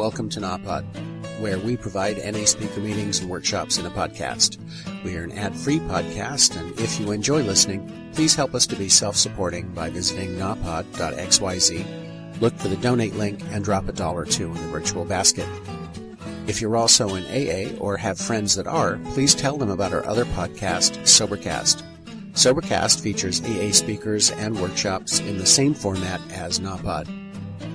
welcome to NAPOD, where we provide NA speaker meetings and workshops in a podcast. We are an ad-free podcast, and if you enjoy listening, please help us to be self-supporting by visiting napod.xyz, look for the donate link, and drop $1 or $2 in the virtual basket. If you're also in AA or have friends that are, please tell them about our other podcast, Sobercast. Sobercast features AA speakers and workshops in the same format as NAPOD.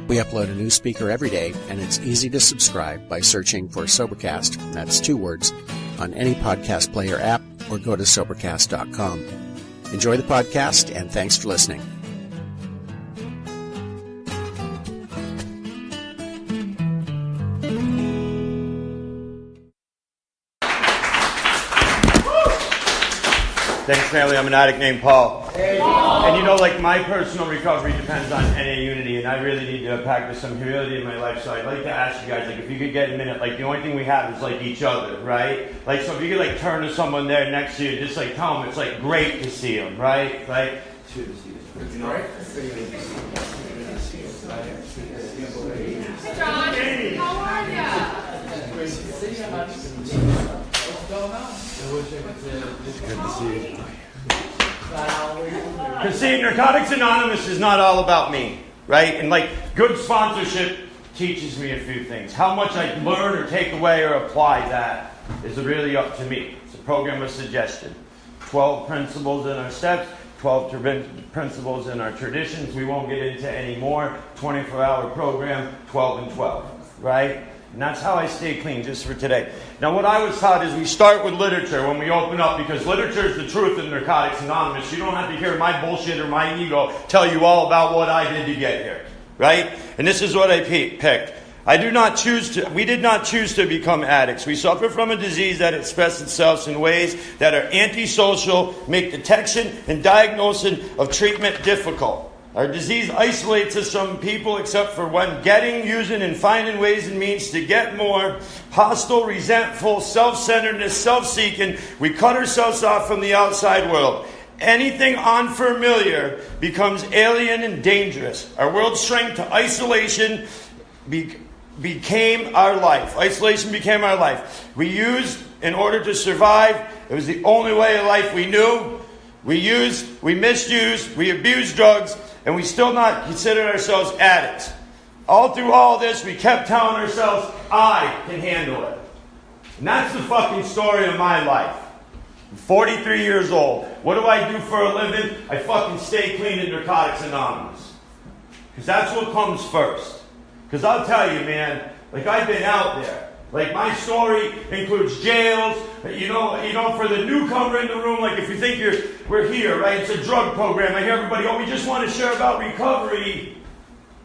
We upload a new speaker every day, and it's easy to subscribe by searching for Sobercast, that's 2 words, on any podcast player app, or go to Sobercast.com. Enjoy the podcast, and thanks for listening. Thanks, family. I'm an addict named Paul. Hey, Paul. And you know, like, my personal recovery depends on NA unity, and I really need to practice some humility in my life. So I'd like to ask you guys, like, if you could get a minute, like, the only thing we have is, like, each other, right? Like, so if you could, like, turn to someone there next to you, just, like, tell them it's, like, great to see them, right? Right? It's good to see you. You know? Hey, John. How are you? Good to see you. Because see, Narcotics Anonymous is not all about me, right? And like good sponsorship teaches me a few things. How much I learn or take away or apply that is really up to me. It's a program of suggestion. 12 principles in our steps, 12 principles in our traditions. We won't get into any more. 24-hour program, 12 and 12, right? And that's how I stay clean, just for today. Now, what I was taught is we start with literature when we open up, because literature is the truth of Narcotics Anonymous. You don't have to hear my bullshit or my ego tell you all about what I did to get here, right? And this is what I picked. We did not choose to become addicts. We suffer from a disease that expresses itself in ways that are antisocial, make detection and diagnosis of treatment difficult. Our disease isolates us from people except for when getting, using, and finding ways and means to get more. Hostile, resentful, self-centeredness, self-seeking. We cut ourselves off from the outside world. Anything unfamiliar becomes alien and dangerous. Our world shrank to isolation became our life. Isolation became our life. We used in order to survive. It was the only way of life we knew. We used, we misused, we abused drugs, and we still not consider ourselves addicts. All through all this, we kept telling ourselves, I can handle it. And that's the fucking story of my life. I'm 43 years old. What do I do for a living? I fucking stay clean in Narcotics Anonymous. Because that's what comes first. Because I'll tell you, man, like I've been out there. Like my story includes jails. You know, for the newcomer in the room, like if you think we're here, right? It's a drug program. I hear everybody, we just want to share about recovery,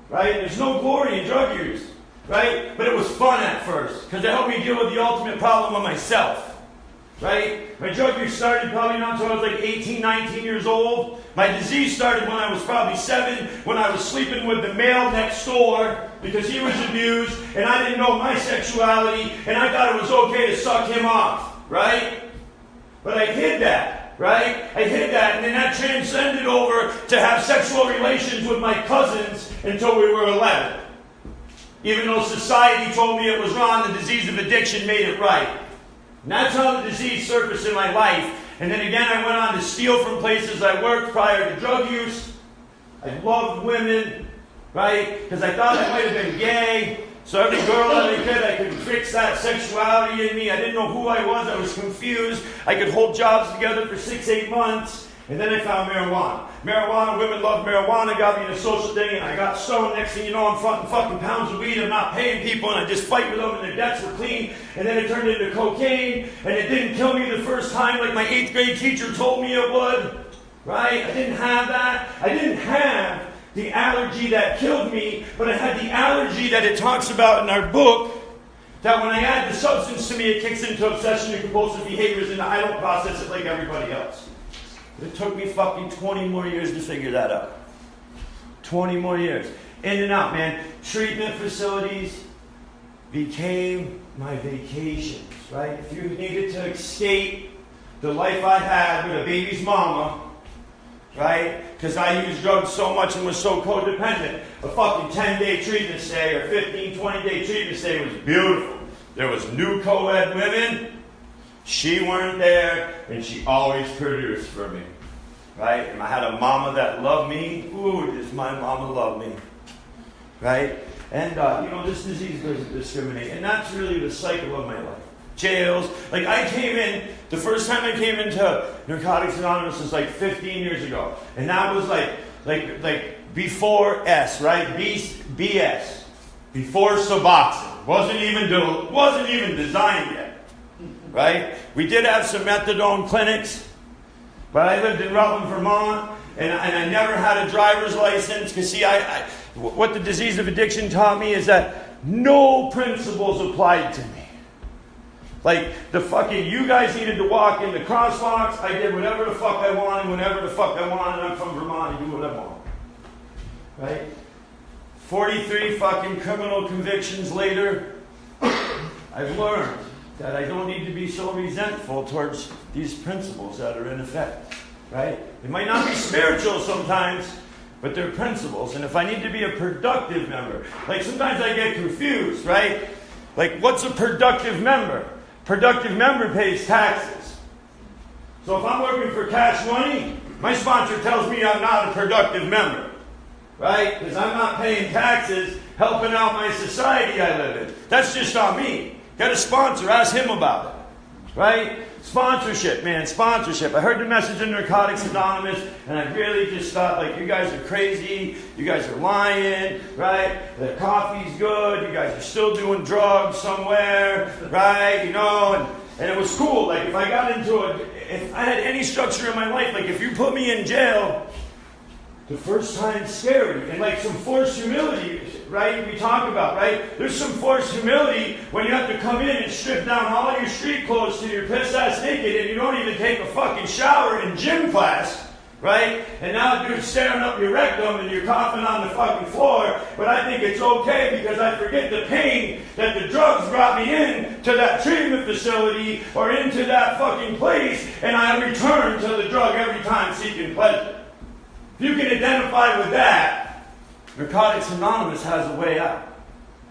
right? There's no glory in drug use, right? But it was fun at first because it helped me deal with the ultimate problem of myself, right? My drug use started probably not until I was like 18, 19 years old. My disease started when I was probably 7, when I was sleeping with the male next door because he was abused and I didn't know my sexuality and I thought it was okay to suck him off, right? But I hid that, right? I hid that, and then that transcended over to have sexual relations with my cousins until we were 11. Even though society told me it was wrong, the disease of addiction made it right. And that's how the disease surfaced in my life. And then again, I went on to steal from places I worked prior to drug use. I loved women, right? Because I thought I might have been gay. So every girl that I could fix that sexuality in me. I didn't know who I was. I was confused. I could hold jobs together for 6-8 months. And then I found marijuana. Women love marijuana, got me in a social thing, and I got stoned. Next thing you know, I'm fronting fucking pounds of weed. I'm not paying people, and I just fight with them, and their debts were clean. And then it turned into cocaine, and it didn't kill me the first time like my 8th grade teacher told me it would. Right? I didn't have that. I didn't have the allergy that killed me, but I had the allergy that it talks about in our book, that when I add the substance to me, it kicks into obsession and compulsive behaviors, and I don't process it like everybody else. It took me fucking 20 more years to figure that out. 20 more years. In and out, man. Treatment facilities became my vacations, right? If you needed to escape the life I had with a baby's mama, right? Because I used drugs so much and was so codependent. A fucking 10-day treatment stay or 15, 20-day treatment stay was beautiful. There was new co-ed women. She weren't there, and she always produced for me, right? And I had a mama that loved me. Ooh, does my mama love me, right? And, this disease doesn't discriminate. And that's really the cycle of my life. Jails. Like, the first time I came into Narcotics Anonymous was like 15 years ago. And that was like before S, right? BS. Before Suboxone. Wasn't even designed yet. Right? We did have some methadone clinics. But I lived in Rutland, Vermont. And I never had a driver's license. Because, see, what the disease of addiction taught me is that no principles applied to me. Like, you guys needed to walk in the crosswalks. I did whatever the fuck I wanted, whenever the fuck I wanted. I'm from Vermont, I do what I want. Right? 43 fucking criminal convictions later, I've learned that I don't need to be so resentful towards these principles that are in effect. Right? It might not be spiritual sometimes, but they're principles. And if I need to be a productive member, like sometimes I get confused, right? Like, what's a productive member? Productive member pays taxes. So if I'm working for cash money, my sponsor tells me I'm not a productive member. Right? Because I'm not paying taxes, helping out my society I live in. That's just on me. Get a sponsor, ask him about it. Right? Sponsorship, man, sponsorship. I heard the message in Narcotics Anonymous, and I really just thought, like, you guys are crazy, you guys are lying, right? The coffee's good, you guys are still doing drugs somewhere, right? And it was cool. Like, if I had any structure in my life, like, if you put me in jail, the first time scary, and like some forced humility, right? We talk about, right? There's some forced humility when you have to come in and strip down all your street clothes till you're piss ass naked and you don't even take a fucking shower in gym class, right? And now you're staring up your rectum and you're coughing on the fucking floor, but I think it's okay because I forget the pain that the drugs brought me in to that treatment facility or into that fucking place, and I return to the drug every time seeking pleasure. If you can identify with that, Narcotics Anonymous has a way out.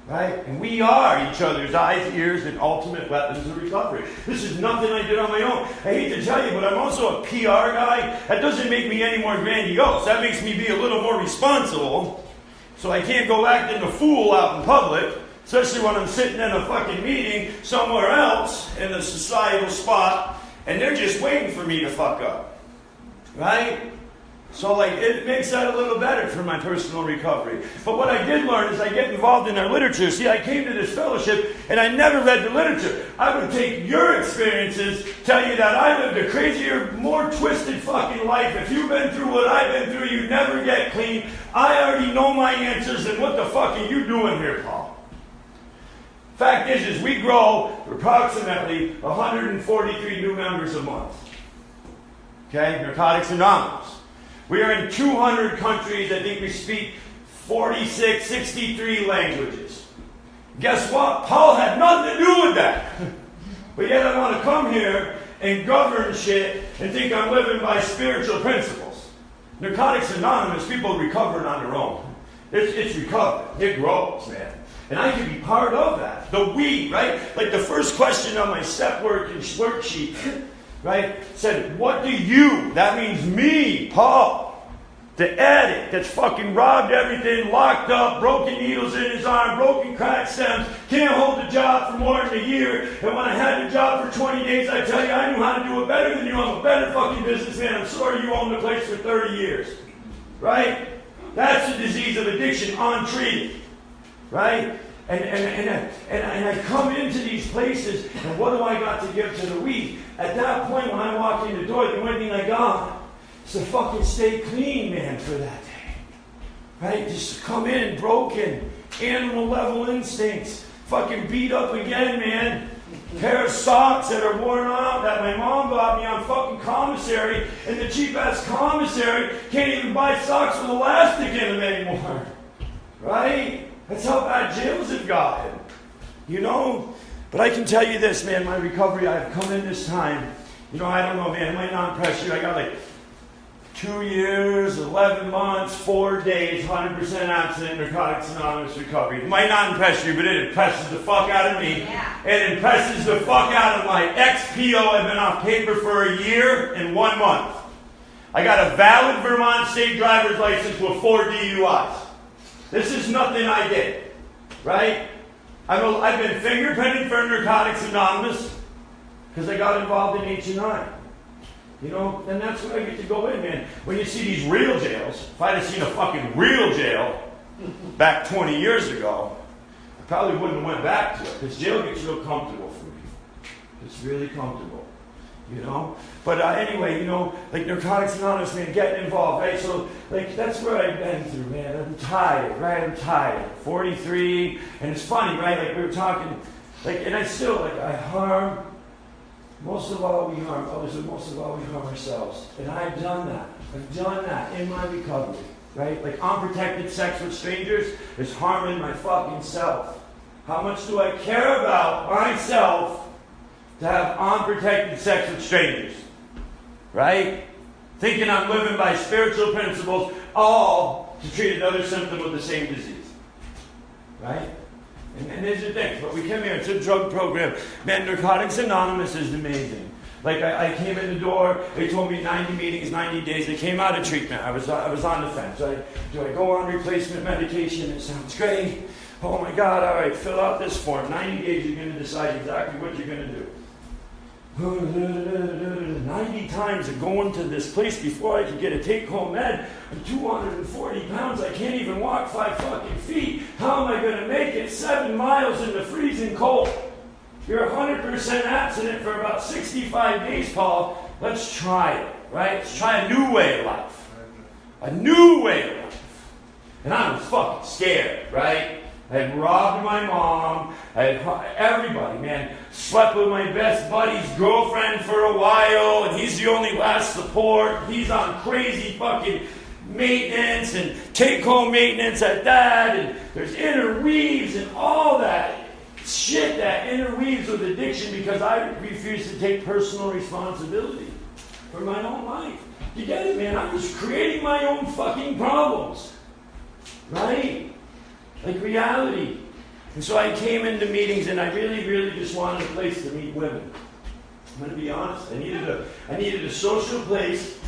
Right? And we are each other's eyes, ears, and ultimate weapons of recovery. This is nothing I did on my own. I hate to tell you, but I'm also a PR guy. That doesn't make me any more grandiose. That makes me be a little more responsible. So I can't go acting a fool out in public, especially when I'm sitting in a fucking meeting somewhere else in a societal spot, and they're just waiting for me to fuck up. Right? So, like, it makes that a little better for my personal recovery. But what I did learn is I get involved in their literature. See, I came to this fellowship, and I never read the literature. I would take your experiences, tell you that I lived a crazier, more twisted fucking life. If you've been through what I've been through, you never get clean. I already know my answers, and what the fuck are you doing here, Paul? Fact is we grow approximately 143 new members a month. Okay? Narcotics Anonymous. We are in 200 countries. I think we speak 63 languages. Guess what? Paul had nothing to do with that. But yet I want to come here and govern shit and think I'm living by spiritual principles. Narcotics Anonymous, people recovering on their own. It's recovered. It grows, man. And I can be part of that. The we, right? Like the first question on my step worksheet, right, said, what do you, that means me, Paul, the addict that's fucking robbed everything, locked up, broken needles in his arm, broken crack stems, can't hold a job for more than a year, and when I had a job for 20 days, I tell you, I knew how to do it better than you. I'm a better fucking businessman. I'm sorry you owned the place for 30 years. Right? That's the disease of addiction untreated. Right? And I come into these places, and what do I got to give to the weak? At that point, when I walk in the door, the only thing I got is to fucking stay clean, man, for that day. Right? Just come in broken, animal level instincts, fucking beat up again, man. Pair of socks that are worn out that my mom bought me on fucking commissary, and the cheap-ass commissary can't even buy socks with elastic in them anymore. Right? That's how bad jails have gotten. You know? But I can tell you this, man, my recovery, I've come in this time. You know, I don't know, man, it might not impress you. I got like 2 years, 11 months, 4 days, 100% abstinent, Narcotics Anonymous recovery. It might not impress you, but it impresses the fuck out of me. Yeah. It impresses the fuck out of my ex-PO. I've been off paper for a year and 1 month. I got a valid Vermont state driver's license with 4 DUIs. This is nothing I did, right? I've been fingerprinted for Narcotics Anonymous because I got involved in H&I. You know, and that's when I get to go in, man. When you see these real jails, if I'd have seen a fucking real jail back 20 years ago, I probably wouldn't have went back to it, because jail gets real comfortable for me. It's really comfortable, you know? But anyway, you know, like Narcotics Anonymous, man, getting involved, right? So, like, that's where I've been through, man. I'm tired, right? I'm tired. 43, and it's funny, right? Like, we were talking, like, and I still, like, I harm. Most of all, we harm others, and most of all, we harm ourselves. And I've done that. I've done that in my recovery, right? Like, unprotected sex with strangers is harming my fucking self. How much do I care about myself to have unprotected sex with strangers? Right? Thinking I'm living by spiritual principles, all to treat another symptom of the same disease. Right? And there's the thing, but we came here, it's a drug program. Man, Narcotics Anonymous is amazing. Like, I came in the door, they told me 90 meetings, 90 days. I came out of treatment. I was on the fence. Do I go on replacement medication? It sounds great. Oh my God, all right, fill out this form. 90 days, you're going to decide exactly what you're going to do. 90 times of going to this place before I could get a take-home med. I'm 240 pounds. I can't even walk 5 fucking feet. How am I going to make it 7 miles in the freezing cold? You're 100% abstinent for about 65 days, Paul. Let's try it, right? Let's try a new way of life. A new way of life. And I was fucking scared, right? I had robbed my mom. I had everybody, man. Slept with my best buddy's girlfriend for a while, and he's the only last support. He's on crazy fucking maintenance and take-home maintenance at that, and there's interweaves and all that shit that interweaves with addiction because I refuse to take personal responsibility for my own life. You get it, man? I was creating my own fucking problems, right? Like reality. And so I came into meetings and I really, really just wanted a place to meet women. I'm going to be honest. I needed a social place,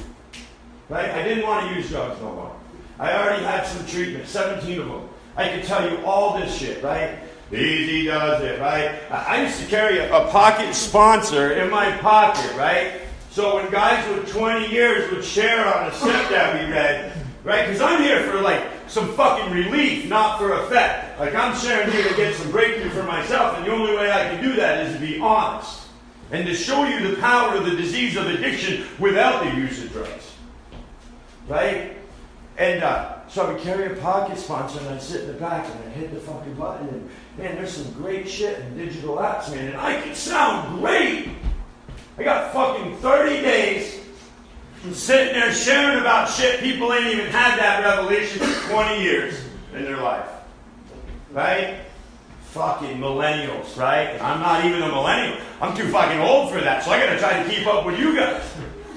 right? I didn't want to use drugs no more. I already had some treatment, 17 of them. I could tell you all this shit, right? Easy does it, right? I used to carry a pocket sponsor in my pocket, right? So when guys with 20 years would share on a sip that we read, right? Because I'm here for like some fucking relief, not for effect. Like I'm sharing here to get some breakthrough for myself, and the only way I can do that is to be honest. And to show you the power of the disease of addiction without the use of drugs. Right? And so I would carry a pocket sponsor and I'd sit in the back and I'd hit the fucking button and man, there's some great shit in digital apps, man. And I can sound great. I got fucking 30 days sitting there sharing about shit people ain't even had that revelation for 20 years in their life. Right? Fucking millennials, right? And I'm not even a millennial. I'm too fucking old for that, so I gotta try to keep up with you guys.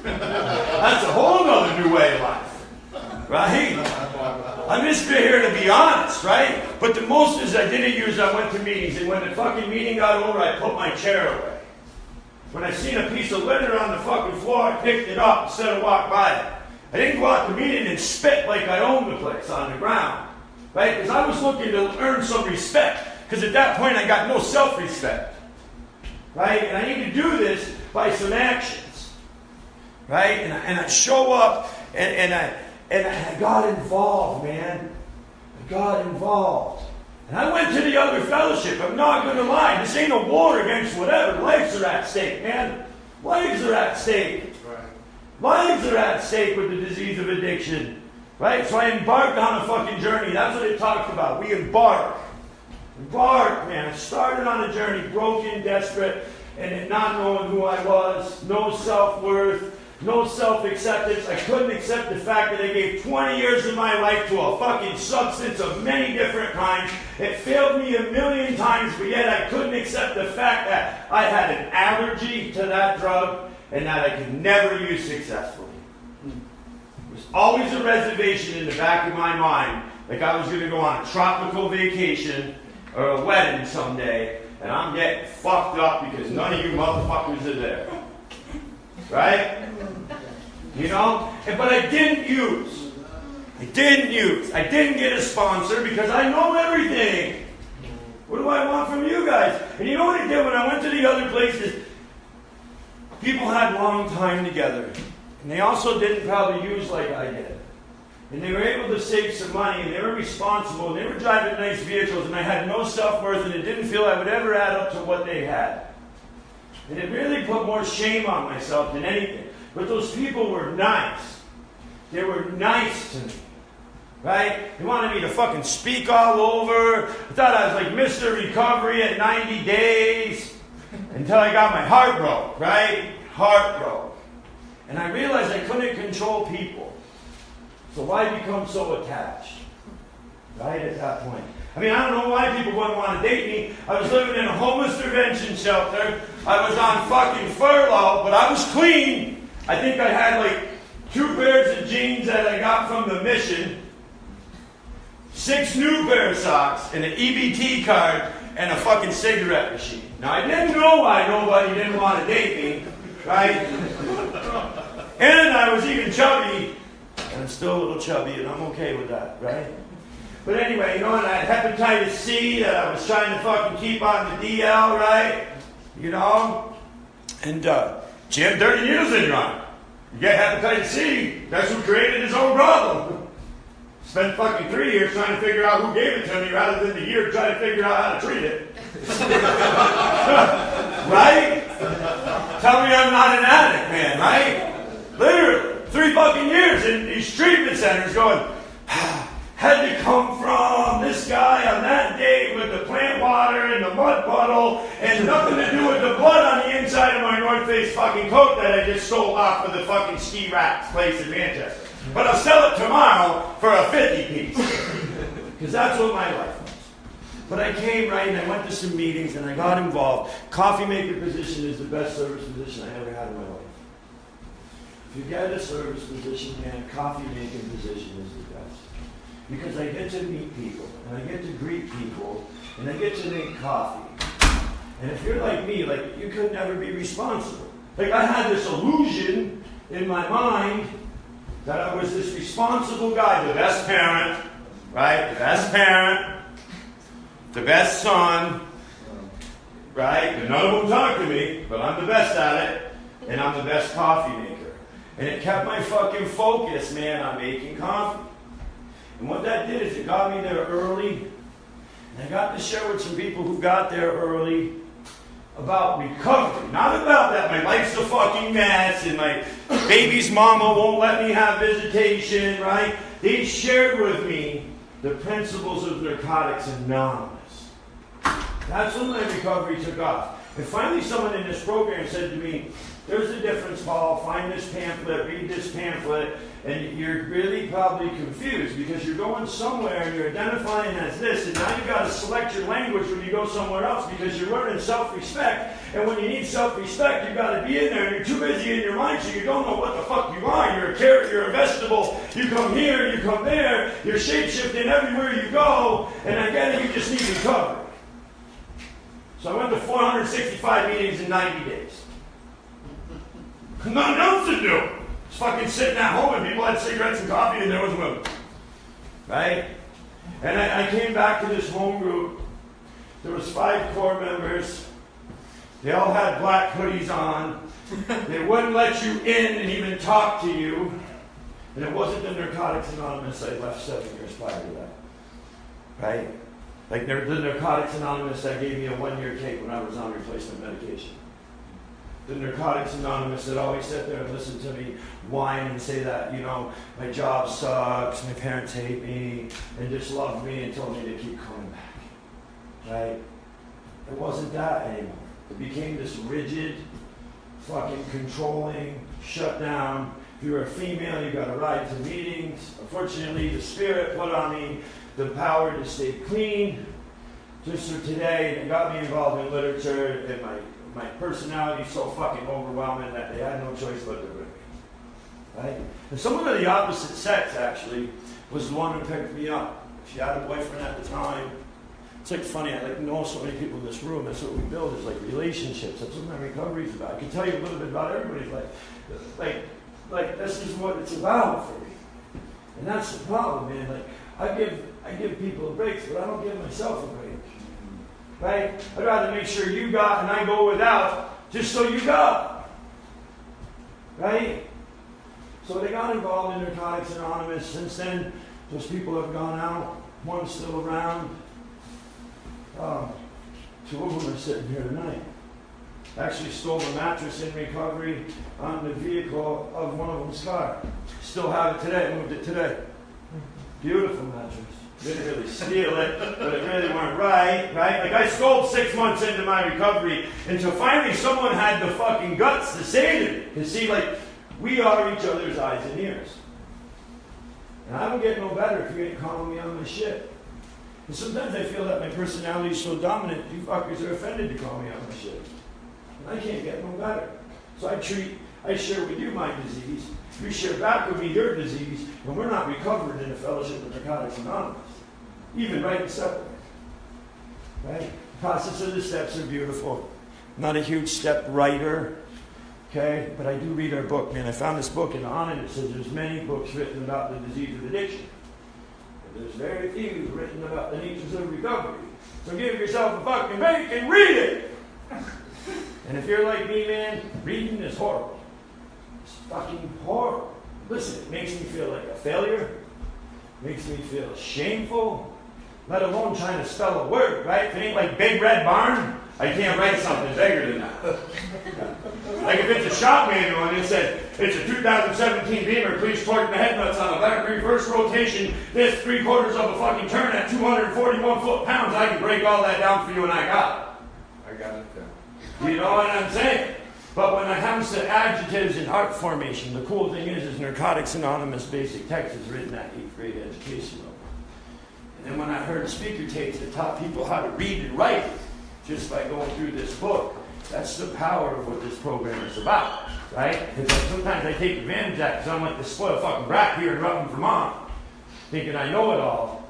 That's a whole other new way of life. Right? I'm just here to be honest, right? But the most is I didn't use, I went to meetings, and when the fucking meeting got over, I put my chair away. When I seen a piece of litter on the fucking floor, I picked it up instead of walk by it. I didn't go out to meeting and spit like I owned the place on the ground. Right? Because I was looking to earn some respect. Because at that point I got no self-respect. Right? And I need to do this by some actions. Right? And I show up and I got involved, man. I got involved. And I went to the other fellowship. I'm not going to lie. This ain't a war against whatever. Lives are at stake, man. Lives are at stake. Right. Lives are at stake with the disease of addiction. Right? So I embarked on a fucking journey. That's what it talks about. We embark. Embark, man. I started on a journey, broken, desperate, and not knowing who I was. No self-worth. No self-acceptance. I couldn't accept the fact that I gave 20 years of my life to a fucking substance of many different kinds. It failed me a million times, but yet I couldn't accept the fact that I had an allergy to that drug and that I could never use successfully. was always a reservation in the back of my mind, like I was going to go on a tropical vacation or a wedding someday, and I'm getting fucked up because none of you motherfuckers are there. Right? You know? But I didn't use. I didn't get a sponsor because I know everything. What do I want from you guys? And you know what I did when I went to the other places? People had long time together. And they also didn't probably use like I did. And they were able to save some money, and they were responsible, and they were driving nice vehicles, and I had no self-worth, and it didn't feel I would ever add up to what they had. And it really put more shame on myself than anything. But those people were nice. They were nice to me. Right? They wanted me to fucking speak all over. I thought I was like Mr. Recovery at 90 days. Until I got my heart broke. Right? Heart broke. And I realized I couldn't control people. So why become so attached? Right at that point. I mean, I don't know why people wouldn't want to date me. I was living in a homeless prevention shelter. I was on fucking furlough, but I was clean. I think I had like 2 pairs of jeans that I got from the mission, 6 new pair of socks, and an EBT card, and a fucking cigarette machine. Now, I didn't know why nobody didn't want to date me, right? And I was even chubby, and I'm still a little chubby, and I'm okay with that, right? But anyway, you know, and I had hepatitis C that I was trying to fucking keep on the DL, right? You know? And Jim, 30 years in, Ron. You get hepatitis C, that's who created his own problem. Spent fucking 3 years trying to figure out who gave it to me rather than the year trying to figure out how to treat it. Right? Tell me I'm not an addict, man, right? Literally, 3 fucking years in these treatment centers going, had to come from this guy on that date with the plant water and the mud puddle and nothing to do with the blood on the inside of my North Face fucking coat that I just stole off of the fucking ski rats place in Manchester. But I'll sell it tomorrow for a 50 piece. Because that's what my life was. But I came, right, and I went to some meetings and I got involved. Coffee maker position is the best service position I ever had in my life. If you get a service position, man, coffee making position is the best. Because I get to meet people, and I get to greet people, and I get to make coffee. And if you're like me, like, you could never be responsible. Like, I had this illusion in my mind that I was this responsible guy, the best parent, right? The best parent, the best son, right? And none of them talk to me, but I'm the best at it, and I'm the best coffee maker. And it kept my fucking focus, man, on making coffee. And what that did is it got me there early. And I got to share with some people who got there early about recovery. Not about that my life's a fucking mess and my baby's mama won't let me have visitation, right? They shared with me the principles of Narcotics Anonymous. That's when my recovery took off. And finally someone in this program said to me, there's a difference, Paul. Find this pamphlet, read this pamphlet, and you're really probably confused because you're going somewhere and you're identifying as this, and now you've got to select your language when you go somewhere else because you're learning self-respect. And when you need self-respect, you've got to be in there, and you're too busy in your mind, so you don't know what the fuck you are. You're a carrot, you're a vegetable. You come here, you come there. You're shape-shifting everywhere you go, and again, you just need recovery. So I went to 465 meetings in 90 days. Nothing else to do. Just fucking sitting at home and people had cigarettes and coffee and there was women. Right? And I came back to this home group. There was 5 core members. They all had black hoodies on. They wouldn't let you in and even talk to you. And it wasn't the Narcotics Anonymous I left 7 years prior to that. Right? Like the Narcotics Anonymous that gave me a 1-year take when I was on replacement medication. The Narcotics Anonymous that always sat there and listened to me whine and say that, you know, my job sucks, my parents hate me, and just loved me and told me to keep coming back. Right? It wasn't that anymore. It became this rigid, fucking controlling, shut down. If you were a female, you got to ride to meetings. Unfortunately, the Spirit put on me the power to stay clean. Just for today, it got me involved in literature, and my personality is so fucking overwhelming that they had no choice but to bring me. right? And someone of the opposite sex, actually, was the one who picked me up. She had a boyfriend at the time. It's like funny, I know so many people in this room. That's what we build, is like relationships. That's what my recovery is about. I can tell you a little bit about everybody's life. Like this is what it's about for me. And that's the problem, man. Like I give people breaks, but I don't give myself a break. Right? I'd rather make sure you got and I go without, just so you got. Right? So they got involved in Narcotics Anonymous. Since then, those people have gone out. One's still around. Two of them are sitting here tonight. Actually stole a mattress in recovery on the vehicle of one of them's car. Still have it today. Moved it today. Beautiful mattress. Didn't really steal it, but it really weren't right? Like I stole 6 months into my recovery until finally someone had the fucking guts to say to me. You see, like, we are each other's eyes and ears. And I don't get no better if you ain't calling me on my shit. And sometimes I feel that my personality is so dominant, you fuckers are offended to call me on my shit. And I can't get no better. So I share with you my disease. You share back with me your disease, and we're not recovered in the fellowship of Narcotics Anonymous. Even right and separate. Right? The process of the steps are beautiful. I'm not a huge step writer. Okay? But I do read our book, man. I found this book, and on it says there's many books written about the disease of addiction. But there's very few written about the natures of recovery. So give yourself a fucking break and read it! And if you're like me, man, reading is horrible. It's fucking horrible. Listen, it makes me feel like a failure. Makes me feel shameful. Let alone trying to spell a word, right? If it ain't like Big Red Barn, I can't write something bigger than that. Like if it's a shop manual and it said, it's a 2017 Beamer, please torque the head nuts on a back reverse rotation, this 3/4 of a fucking turn at 241 foot-pounds, I can break all that down for you and I got it. I got it down. You know what I'm saying? But when it comes to adjectives and art formation, the cool thing is Narcotics Anonymous basic text is written at 8th grade education level. And then when I heard speaker tapes that taught people how to read and write just by going through this book, that's the power of what this program is about, right? Because sometimes I take advantage of that because I'm like the spoiled fucking brat here in Rutland, Vermont, thinking I know it all,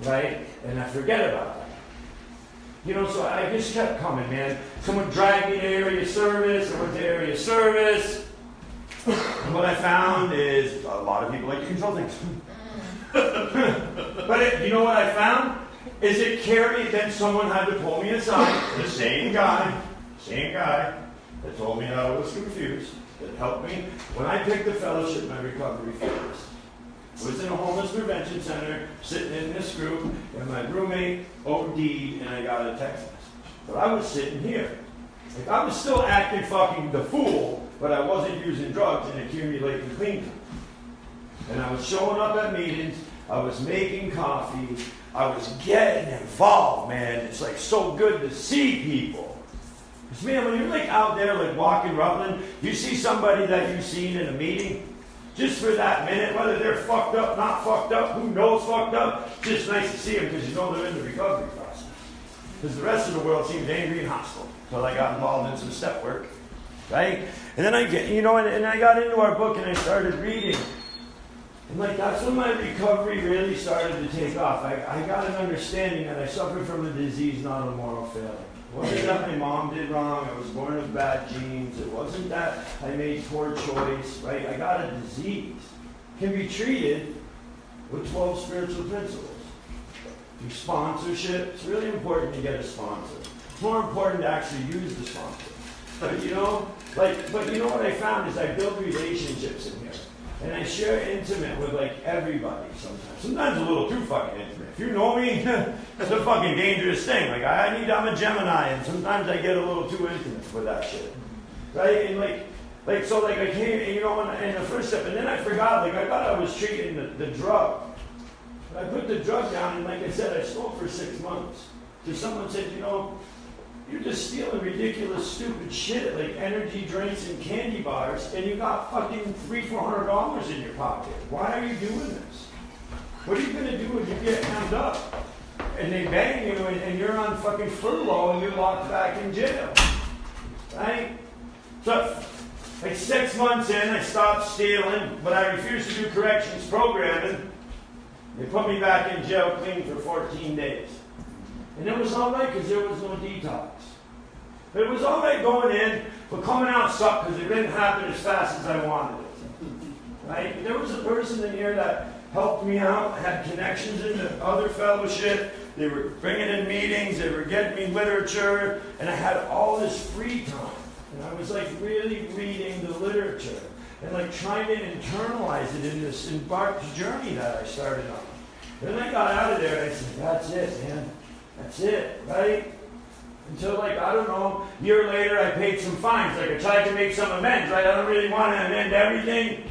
right? And I forget about that. You know, so I just kept coming, man. Someone dragged me to area service. I went to area service. And what I found is a lot of people like to control things. But you know what I found? Is it carried, then someone had to pull me aside. The same guy that told me that I was confused, that helped me. When I picked the fellowship, my recovery first. I was in a homeless prevention center, sitting in this group, and my roommate OD'd, and I got a text message. But I was sitting here. Like, I was still acting fucking the fool, but I wasn't using drugs and accumulating clean time. And I was showing up at meetings, I was making coffee, I was getting involved, man. It's like so good to see people. Because man, when you're like out there like walking Rutland, you see somebody that you've seen in a meeting, just for that minute, whether they're fucked up, not fucked up, who knows fucked up, it's just nice to see them because you know they're in the recovery process. Because the rest of the world seems angry and hostile. So I got involved in some step work, right? And then and I got into our book and I started reading. And like that's when my recovery really started to take off. I got an understanding that I suffered from a disease, not a moral failure. It wasn't that my mom did wrong, I was born with bad genes, it wasn't that I made poor choice, right? I got a disease. It can be treated with 12 spiritual principles. Through sponsorship, it's really important to get a sponsor. It's more important to actually use the sponsor. But you know what I found is I build relationships in here. And I share intimate with like everybody sometimes. Sometimes a little too fucking intimate. If you know me, it's a fucking dangerous thing. Like I'm a Gemini, and sometimes I get a little too intimate with that shit. Right? And I came, in the first step, and then I forgot, I thought I was treating the drug. But I put the drug down, and like I said, I stole for 6 months. So someone said, you're just stealing ridiculous, stupid shit like energy drinks and candy bars, and you got fucking $300-400 in your pocket. Why are you doing this? What are you going to do when you get hemmed up? And they bang you, and you're on fucking furlough, and you're locked back in jail. Right? So Like 6 months in, I stopped stealing, but I refused to do corrections programming. They put me back in jail clean for 14 days. And it was all right because there was no detox. It was all right going in, but coming out sucked because it didn't happen as fast as I wanted it. Right? There was a person in here that helped me out, had connections in the other fellowship. They were bringing in meetings, they were getting me literature, and I had all this free time. And I was like really reading the literature and like trying to internalize it in this embarked journey that I started on. And then I got out of there and I said, that's it, man. That's it, right? Until like, I don't know, a year later I paid some fines. Like I tried to make some amends, right? I don't really want to amend everything,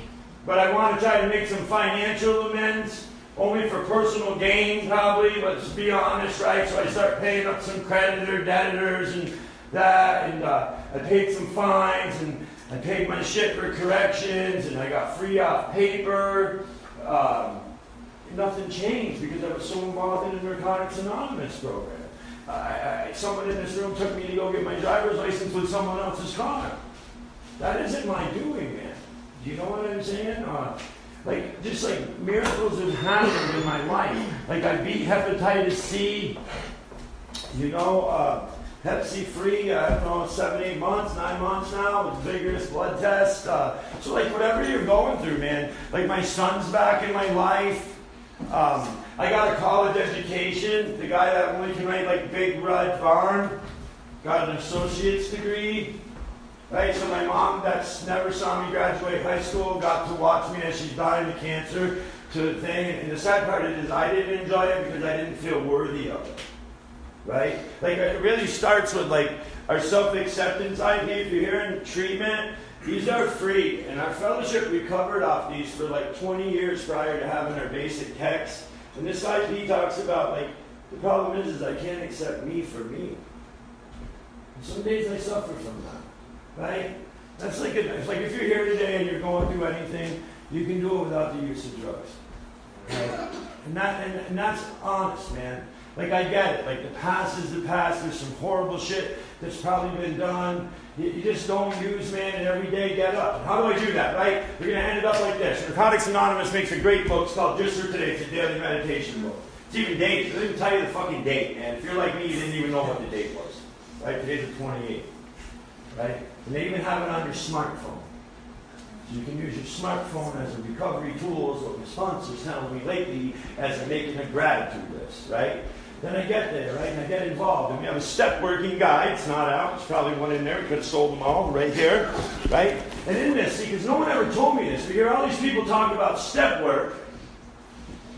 but I want to try to make some financial amends, only for personal gain probably, let's be honest, right? So I start paying up some debtors and that, and I paid some fines, and I paid my shit for corrections, and I got free off paper. Nothing changed because I was so involved in the Narcotics Anonymous program. Someone in this room took me to go get my driver's license with someone else's car. That isn't my doing, man. Do you know what I'm saying? Just like miracles have happened in my life. Like I beat hepatitis C, Hep C free, I don't know, 7, 8 months, 9 months now, with vigorous blood tests. So like whatever you're going through, man. Like my son's back in my life. I got a college education. The guy that only can write like Big Red Barn got an associate's degree. Right? So my mom that's never saw me graduate high school got to watch me as she's dying of cancer to the thing. And the sad part is I didn't enjoy it because I didn't feel worthy of it. Right? Like it really starts with like our self-acceptance IP. If you're here in treatment, these are free. And our fellowship, we covered off these for like 20 years prior to having our basic text. And this IP talks about like, the problem is I can't accept me for me. And some days I suffer from that. Right? That's like, it's like if you're here today and you're going through anything, you can do it without the use of drugs. Right? And that's honest, man. Like I get it. Like the past is the past. There's some horrible shit that's probably been done. You just don't use, man, and every day get up. And how do I do that, right? We're going to end it up like this. Narcotics Anonymous makes a great book. It's called Just for Today. It's a daily meditation book. It's even dated. It doesn't even tell you the fucking date, man. If you're like me, you didn't even know what the date was. Right? Today's the 28th. Right? And they even have it on your smartphone. So you can use your smartphone as a recovery tool, is what my sponsor's telling me lately, as I'm making a gratitude list, right? Then I get there, right, and I get involved. And we have a step working guide. It's not out. There's probably one in there. We could have sold them all right here, right? And in this, see, because no one ever told me this. We hear all these people talk about step work,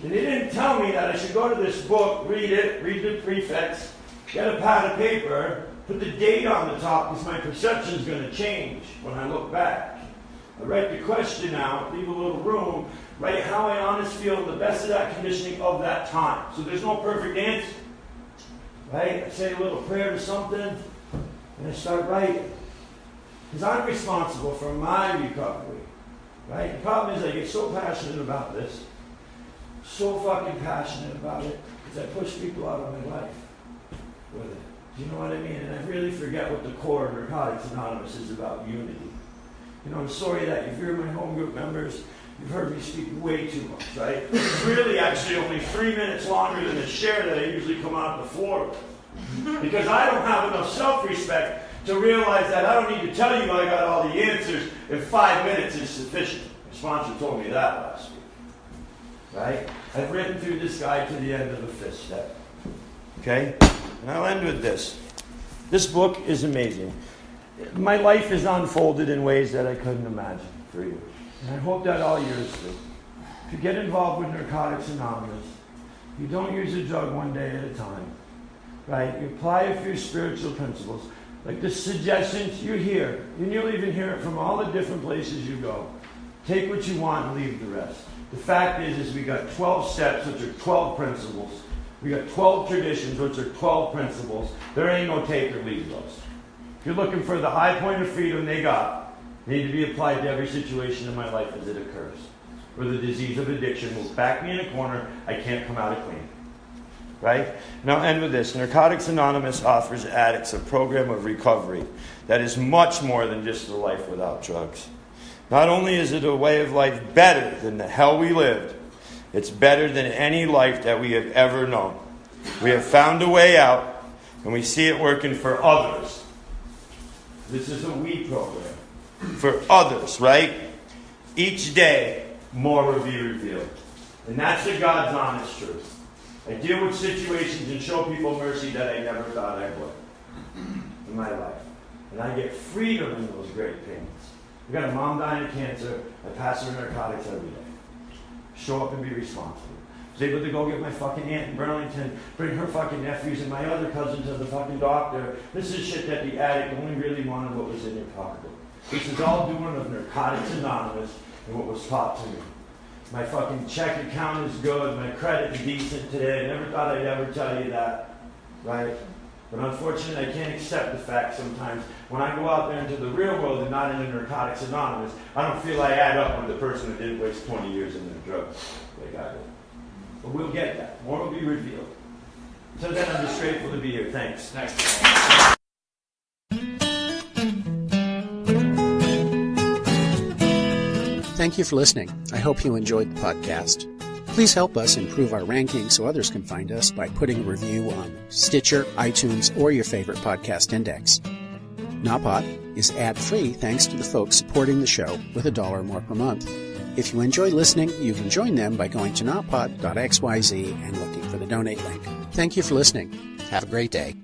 and they didn't tell me that I should go to this book, read it, read the prefix, get a pad of paper, put the date on the top, because my perception is going to change when I look back. I write the question out, leave a little room, write how I honestly feel the best of that conditioning of that time. So there's no perfect answer. Right? I say a little prayer to something, and I start writing. Because I'm responsible for my recovery. Right? The problem is I get so passionate about this, so fucking passionate about it, because I push people out of my life with it. Do you know what I mean? And I really forget what the core of Narcotics Anonymous is about: unity. You know, I'm sorry that if you're my home group members, you've heard me speak way too much, right? It's really actually only 3 minutes longer than the share that I usually come out the floor with. Because I don't have enough self-respect to realize that I don't need to tell you I got all the answers if 5 minutes is sufficient. My sponsor told me that last week. Right? I've written through this guide to the end of the 5th step. Okay? And I'll end with this. This book is amazing. My life is unfolded in ways that I couldn't imagine for you. And I hope that all yours do. If you get involved with Narcotics Anonymous, you don't use a drug one day at a time. Right? You apply a few spiritual principles. Like the suggestions you hear, and you'll even hear it from all the different places you go. Take what you want and leave the rest. The fact is we got 12 steps, which are 12 principles. We got 12 traditions, which are 12 principles. There ain't no take or leave those. If you're looking for the high point of freedom they need to be applied to every situation in my life as it occurs. Where the disease of addiction will back me in a corner, I can't come out of clean. right? And I'll end with this. Narcotics Anonymous offers addicts a program of recovery that is much more than just a life without drugs. Not only is it a way of life better than the hell we lived, it's better than any life that we have ever known. We have found a way out, and we see it working for others. This is a we program. For others, right? Each day, more will be revealed. And that's the God's honest truth. I deal with situations and show people mercy that I never thought I would in my life. And I get freedom in those great pains. We got a mom dying of cancer. I pass her narcotics every day. Show up and be responsible. I was able to go get my fucking aunt in Burlington, bring her fucking nephews and my other cousin to the fucking doctor. This is shit that the addict only really wanted what was in your pocketbook. This is all doing of Narcotics Anonymous and what was taught to me. My fucking check account is good. My credit's decent today. I never thought I'd ever tell you that. Right? But unfortunately, I can't accept the fact sometimes when I go out there into the real world and not in Narcotics Anonymous, I don't feel I add up with the person who didn't waste 20 years in their drugs like I did. But we'll get that. More will be revealed. Until then, I'm just grateful to be here. Thanks. Thank you for listening. I hope you enjoyed the podcast. Please help us improve our ranking so others can find us by putting a review on Stitcher, iTunes, or your favorite podcast index. Nawpod is ad-free thanks to the folks supporting the show with $1 more per month. If you enjoy listening, you can join them by going to nawpod.xyz and looking for the donate link. Thank you for listening. Have a great day.